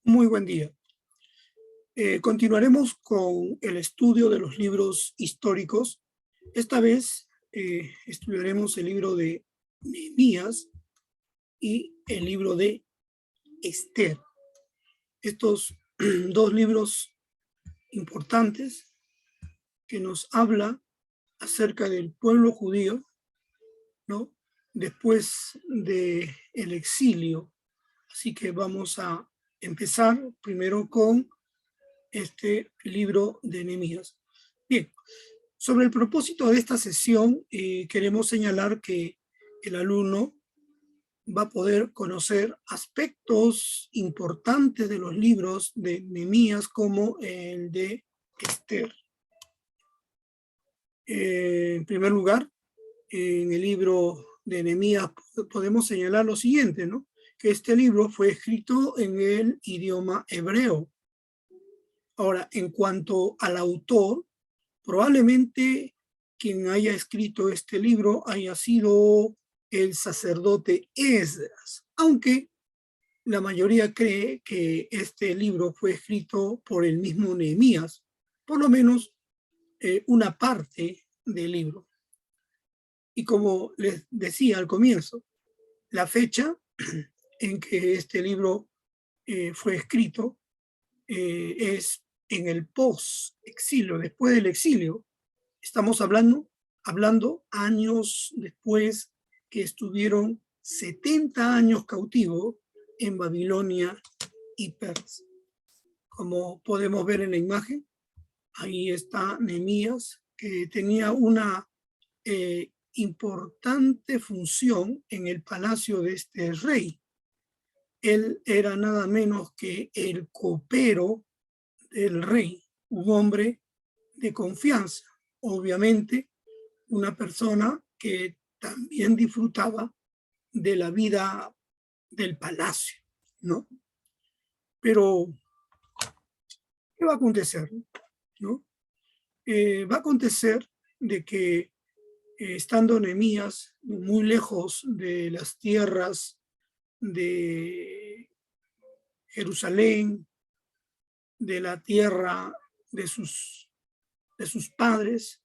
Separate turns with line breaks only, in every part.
Muy buen día. Continuaremos con el estudio de los libros históricos. Esta vez estudiaremos el libro de Nehemías y el libro de Esther. Estos dos libros importantes que nos habla acerca del pueblo judío, ¿no? Después del exilio. Así que vamos a empezar primero con este libro de Nehemías. Bien, sobre el propósito de esta sesión, queremos señalar que el alumno va a poder conocer aspectos importantes de los libros de Nehemías como el de Esther. En primer lugar, en el libro de Nehemías podemos señalar lo siguiente, ¿no? Que este libro fue escrito en el idioma hebreo. Ahora, en cuanto al autor, probablemente quien haya escrito este libro haya sido el sacerdote Esdras, aunque la mayoría cree que este libro fue escrito por el mismo Nehemías, por lo menos una parte del libro. Y como les decía al comienzo, la fecha en que este libro fue escrito es en el post-exilio, después del exilio. Estamos hablando años después que estuvieron 70 años cautivos en Babilonia y Persia. Como podemos ver en la imagen, ahí está Nehemías, que tenía una importante función en el palacio de este rey. Él era nada menos que el copero del rey, un hombre de confianza, obviamente una persona que también disfrutaba de la vida del palacio, ¿no? Pero, ¿qué va a acontecer? ¿No? Va a acontecer de que estando Nehemías muy lejos de las tierras de Jerusalén, de la tierra de sus padres,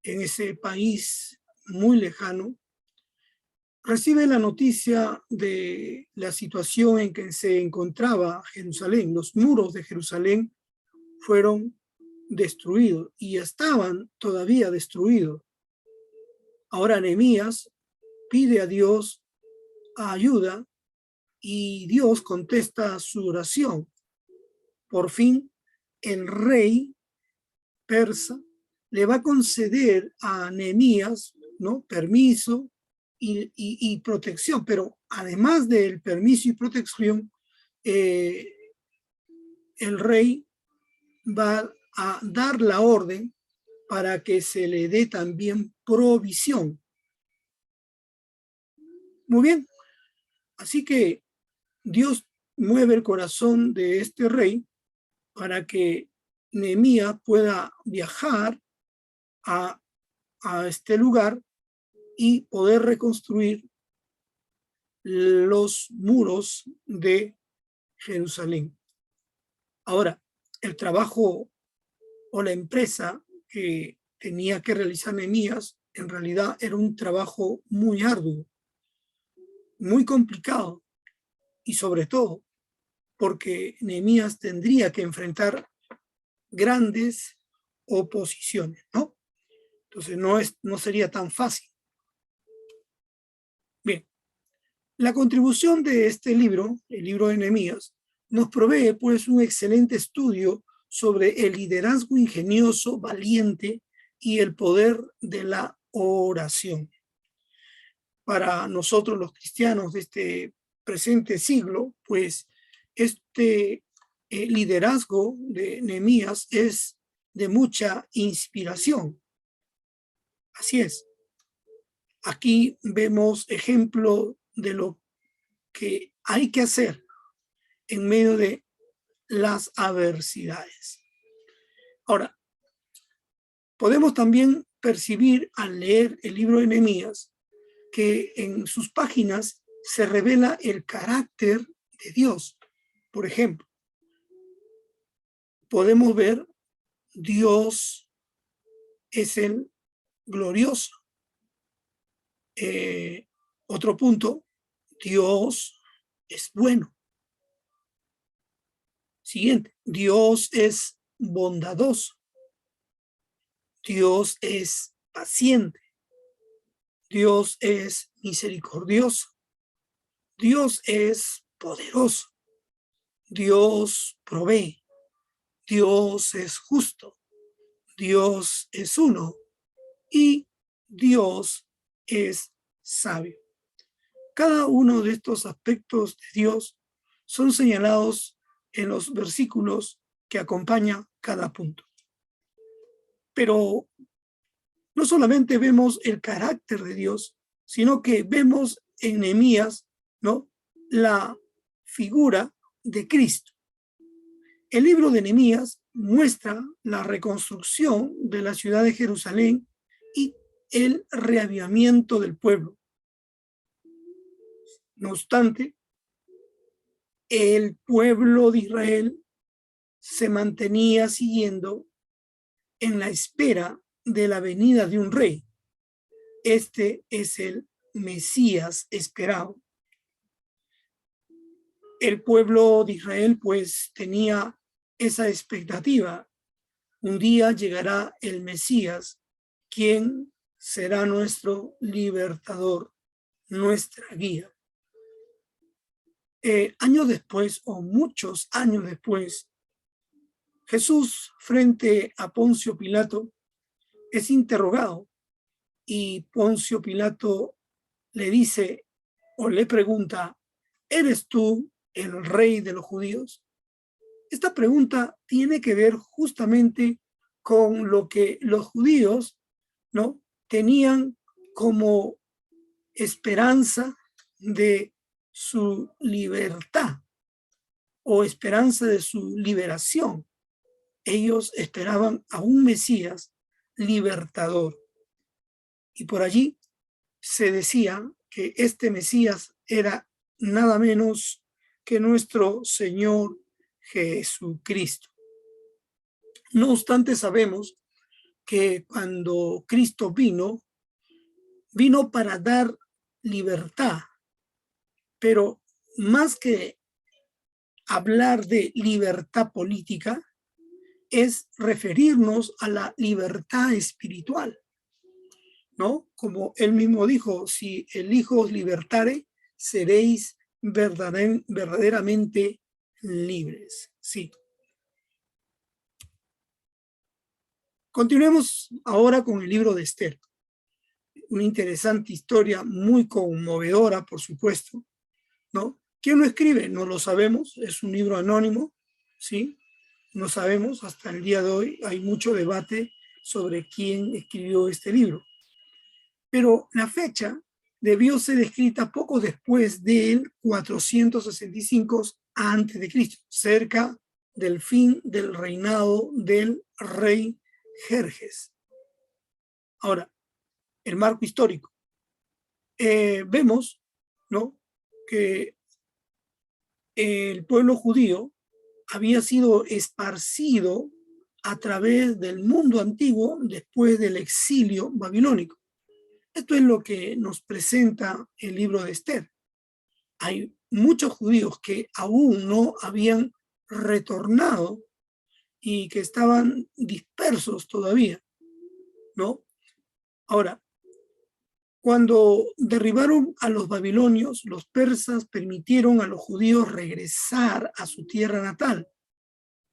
en ese país muy lejano, recibe la noticia de la situación en que se encontraba Jerusalén. Los muros de Jerusalén fueron destruidos y estaban todavía destruidos. Ahora Nehemías pide a Dios ayuda y Dios contesta su oración. Por fin, el rey persa le va a conceder a Nehemías, ¿no?, permiso y protección, pero además del permiso y protección, el rey va a dar la orden para que se le dé también provisión. Muy bien, así que Dios mueve el corazón de este rey para que Nehemías pueda viajar a este lugar y poder reconstruir los muros de Jerusalén. Ahora, el trabajo o la empresa que tenía que realizar Nehemías en realidad era un trabajo muy arduo, muy complicado, y sobre todo porque Nehemías tendría que enfrentar grandes oposiciones, ¿no? Entonces no sería tan fácil. Bien, la contribución de este libro, el libro de Nehemías, nos provee pues un excelente estudio sobre el liderazgo ingenioso, valiente y el poder de la oración. Para nosotros los cristianos de este presente siglo, pues este liderazgo de Nehemías es de mucha inspiración. Así es. Aquí vemos ejemplo de lo que hay que hacer en medio de las adversidades. Ahora, podemos también percibir al leer el libro de Nehemías que en sus páginas se revela el carácter de Dios. Por ejemplo, podemos ver Dios es el glorioso. Otro punto, Dios es bueno. Siguiente, Dios es bondadoso. Dios es paciente. Dios es misericordioso. Dios es poderoso. Dios provee. Dios es justo. Dios es uno. Y Dios es sabio. Cada uno de estos aspectos de Dios son señalados en los versículos que acompañan cada punto. Pero no solamente vemos el carácter de Dios, sino que vemos en Nehemías, ¿no?, la figura de Cristo. El libro de Nehemías muestra la reconstrucción de la ciudad de Jerusalén y el reavivamiento del pueblo. No obstante, el pueblo de Israel se mantenía siguiendo en la espera de la venida de un rey. Este es el Mesías esperado. El pueblo de Israel pues tenía esa expectativa. Un día llegará el Mesías, quien será nuestro libertador, nuestra guía. Años después, o muchos años después, Jesús, frente a Poncio Pilato, es interrogado y Poncio Pilato le dice o le pregunta: ¿eres tú el rey de los judíos? Esta pregunta tiene que ver justamente con lo que los judíos, ¿no?, tenían como esperanza de su libertad o esperanza de su liberación. Ellos esperaban a un Mesías libertador. Y por allí se decía que este Mesías era nada menos que nuestro Señor Jesucristo. No obstante, sabemos que cuando Cristo vino para dar libertad, pero más que hablar de libertad política, es referirnos a la libertad espiritual, ¿no? Como él mismo dijo: si el Hijo os libertare, seréis verdaderamente libres. Sí. Continuemos ahora con el libro de Esther. Una interesante historia, muy conmovedora, por supuesto, ¿no? ¿Quién lo escribe? No lo sabemos, es un libro anónimo, ¿sí? No sabemos, hasta el día de hoy hay mucho debate sobre quién escribió este libro. Pero la fecha debió ser escrita poco después del 465 a.C., cerca del fin del reinado del rey Jerjes. Ahora, el marco histórico. Vemos, ¿no?, que el pueblo judío había sido esparcido a través del mundo antiguo después del exilio babilónico. Esto es lo que nos presenta el libro de Esther. Hay muchos judíos que aún no habían retornado y que estaban dispersos todavía, ¿no? Ahora, cuando derribaron a los babilonios, los persas permitieron a los judíos regresar a su tierra natal,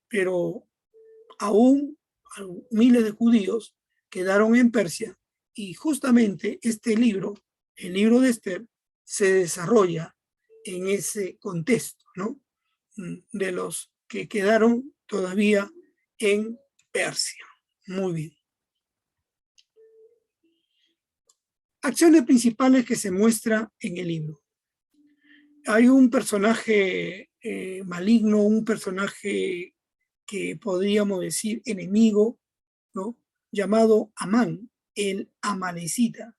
pero aún miles de judíos quedaron en Persia, y justamente este libro, el libro de Esther, se desarrolla en ese contexto, ¿no?, de los que quedaron todavía en Persia. Muy bien. Acciones principales que se muestra en el libro. Hay un personaje maligno, un personaje que podríamos decir enemigo, ¿no?, llamado Amán, el amalecita.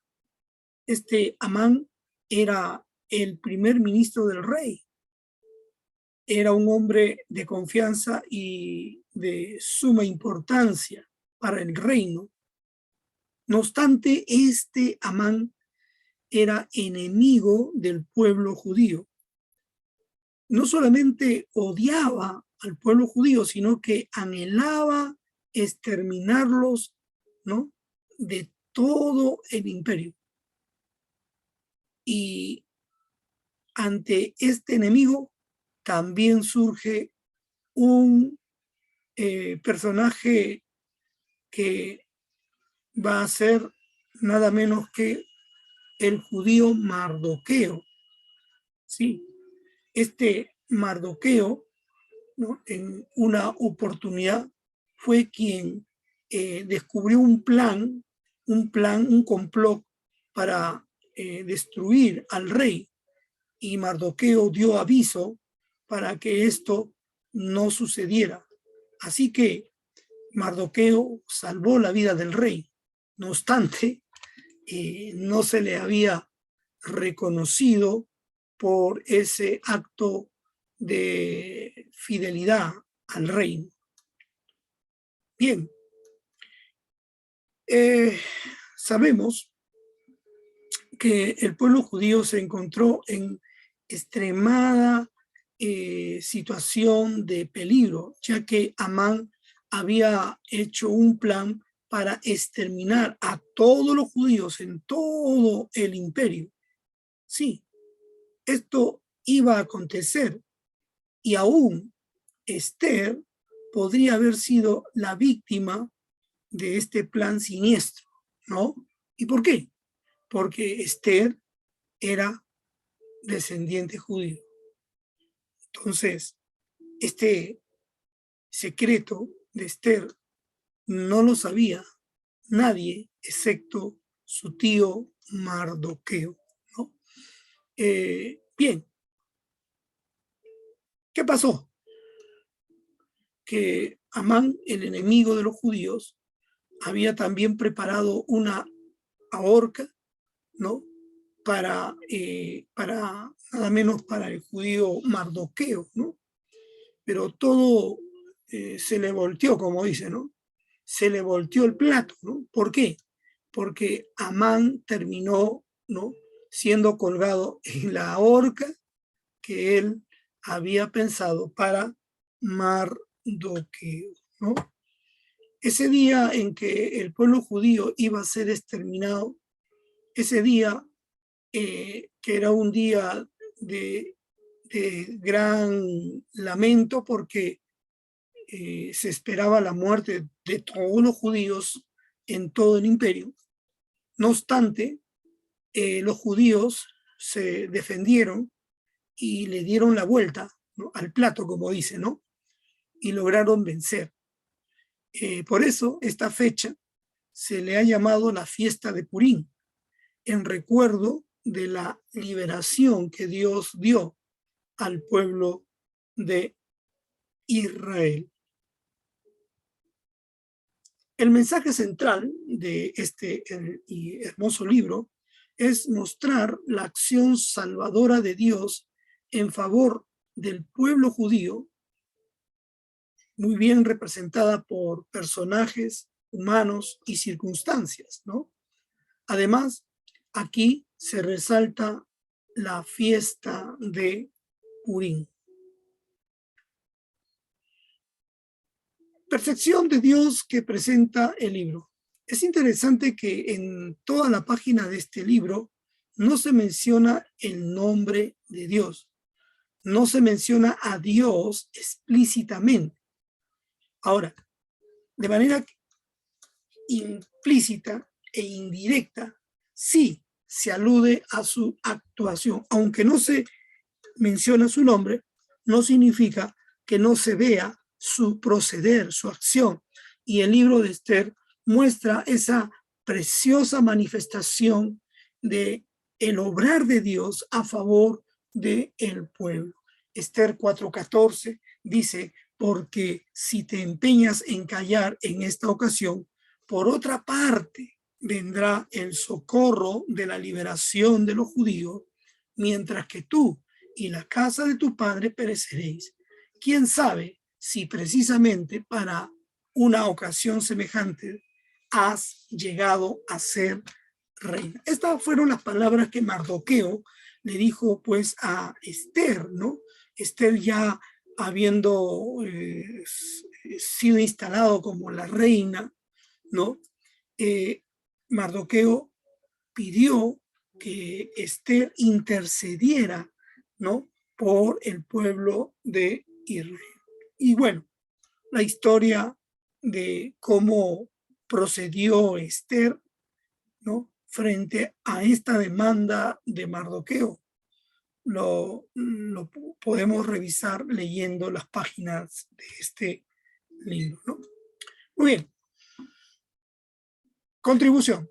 Este Amán era el primer ministro del rey era un hombre de confianza y de suma importancia para el reino. No obstante, este Amán era enemigo del pueblo judío. No solamente odiaba al pueblo judío, sino que anhelaba exterminarlos, ¿no?, de todo el imperio. Y ante este enemigo también surge un personaje que va a ser nada menos que el judío Mardoqueo. Sí, este Mardoqueo, ¿no?, en una oportunidad fue quien descubrió un complot para destruir al rey, y Mardoqueo dio aviso para que esto no sucediera. Así que Mardoqueo salvó la vida del rey. No obstante, no se le había reconocido por ese acto de fidelidad al reino. Bien, sabemos que el pueblo judío se encontró en extremada situación de peligro, ya que Amán había hecho un plan para exterminar a todos los judíos en todo el imperio. Sí, esto iba a acontecer, y aún Esther podría haber sido la víctima de este plan siniestro, ¿no? ¿Y por qué? Porque Esther era descendiente judío. Entonces, este secreto de Esther no lo sabía nadie excepto su tío Mardoqueo, ¿no? Bien, ¿qué pasó? Que Amán, el enemigo de los judíos, había también preparado una horca, ¿no?, para nada menos para el judío Mardoqueo, ¿no? Pero todo se le volteó, como dice, ¿no? Se le volteó el plato, ¿no? ¿Por qué? Porque Amán terminó, ¿no?, siendo colgado en la horca que él había pensado para Mardoqueo, ¿no? Ese día en que el pueblo judío iba a ser exterminado, ese día que era un día de, gran lamento, porque se esperaba la muerte de todos los judíos en todo el imperio. No obstante, los judíos se defendieron y le dieron la vuelta, ¿no?, al plato, como dice, ¿no?, y lograron vencer. Por eso esta fecha se le ha llamado la fiesta de Purín, en recuerdo de la liberación que Dios dio al pueblo de Israel. El mensaje central de este hermoso libro es mostrar la acción salvadora de Dios en favor del pueblo judío, muy bien representada por personajes humanos y circunstancias, ¿no? Además, aquí se resalta la fiesta de Purim. Perfección de Dios que presenta el libro. Es interesante que en toda la página de este libro no se menciona el nombre de Dios, no se menciona a Dios explícitamente. Ahora, de manera implícita e indirecta, sí se alude a su actuación. Aunque no se menciona su nombre, no significa que no se vea su proceder, su acción. Y el libro de Esther muestra esa preciosa manifestación de el obrar de Dios a favor del pueblo. Esther 4:14 dice: porque si te empeñas en callar en esta ocasión, por otra parte vendrá el socorro de la liberación de los judíos, mientras que tú y la casa de tu padre pereceréis. quién sabe si precisamente para una ocasión semejante has llegado a ser reina. Estas fueron las palabras que Mardoqueo le dijo pues a Esther, ¿no? Esther ya habiendo sido instalado como la reina, ¿no? Mardoqueo pidió que Esther intercediera, ¿no? Por el pueblo de Israel. Y bueno, la historia de cómo procedió Esther, ¿no? Frente a esta demanda de Mardoqueo, lo podemos revisar leyendo las páginas de este libro, ¿no? Muy bien. Contribución.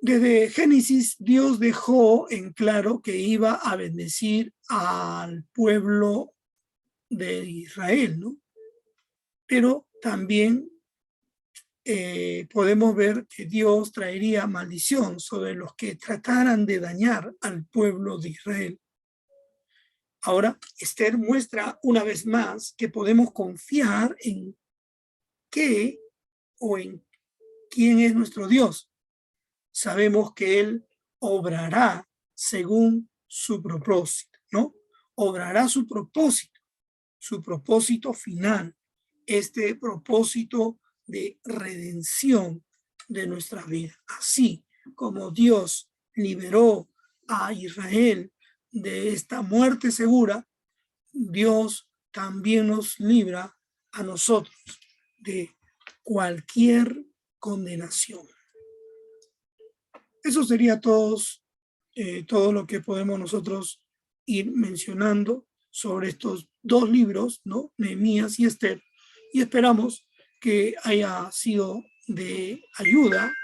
Desde Génesis, Dios dejó en claro que iba a bendecir al pueblo de Israel, ¿no? Pero también podemos ver que Dios traería maldición sobre los que trataran de dañar al pueblo de Israel. Ahora, Esther muestra una vez más que podemos confiar en qué o en quién es nuestro Dios. Sabemos que Él obrará según su propósito, ¿no? Obrará su propósito final, este propósito de redención de nuestra vida. Así como Dios liberó a Israel de esta muerte segura, Dios también nos libra a nosotros de cualquier condenación. Eso sería todo lo que podemos nosotros ir mencionando sobre estos dos libros, ¿no? Nehemías y Esther, y esperamos que haya sido de ayuda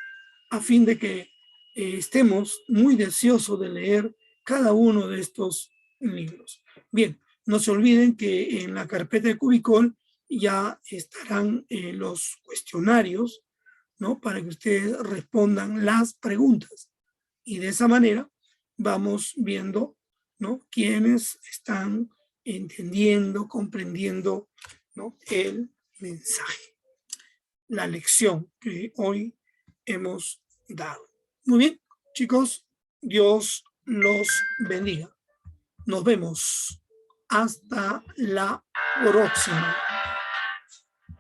a fin de que estemos muy deseosos de leer cada uno de estos libros. Bien, no se olviden que en la carpeta de Cubicol ya estarán los cuestionarios, ¿no? Para que ustedes respondan las preguntas. Y de esa manera vamos viendo, ¿no? Quiénes están entendiendo, comprendiendo, ¿no? El mensaje, la lección que hoy hemos dado. Muy bien, chicos, Dios los bendiga. Nos vemos. Hasta la próxima.